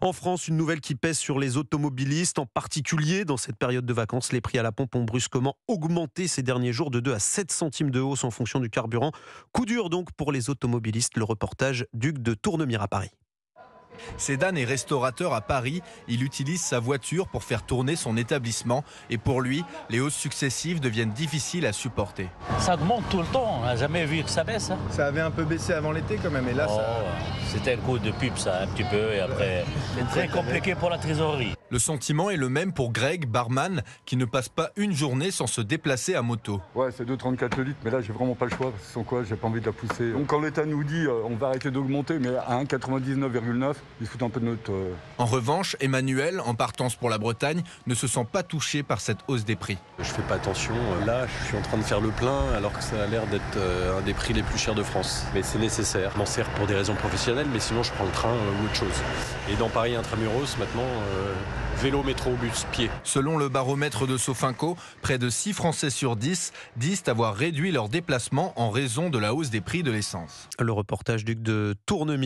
En France, une nouvelle qui pèse sur les automobilistes, en particulier dans cette période de vacances. Les prix à la pompe ont brusquement augmenté ces derniers jours de 2 à 7 centimes de hausse en fonction du carburant. Coup dur donc pour les automobilistes. Le reportage d'Hugues de Tournemire à Paris. Cédane est restaurateur à Paris. Il utilise sa voiture pour faire tourner son établissement. Et pour lui, les hausses successives deviennent difficiles à supporter. Ça augmente tout le temps. On n'a jamais vu que ça baisse. Ça avait un peu baissé avant l'été quand même. Et là, C'était un coup de pub, ça, un petit peu. Et après, c'est très compliqué pour la trésorerie. Le sentiment est le même pour Greg, barman, qui ne passe pas une journée sans se déplacer à moto. Ouais, c'est 2,34 le litre, mais là, j'ai vraiment pas le choix. Sans quoi, j'ai pas envie de la pousser. Donc, quand l'État nous dit on va arrêter d'augmenter, mais à 1,99,9, ils foutent un peu de notre. En revanche, Emmanuel, en partance pour la Bretagne, ne se sent pas touché par cette hausse des prix. Je fais pas attention. Là, je suis en train de faire le plein, alors que ça a l'air d'être un des prix les plus chers de France. Mais c'est nécessaire. Je m'en sers pour des raisons professionnelles, mais sinon, je prends le train ou autre chose. Et dans Paris Intramuros, maintenant, vélo, métro, bus, pied. Selon le baromètre de Sofinco, près de 6 Français sur 10 disent avoir réduit leurs déplacements en raison de la hausse des prix de l'essence. Le reportage d'Hugues de Tournemire.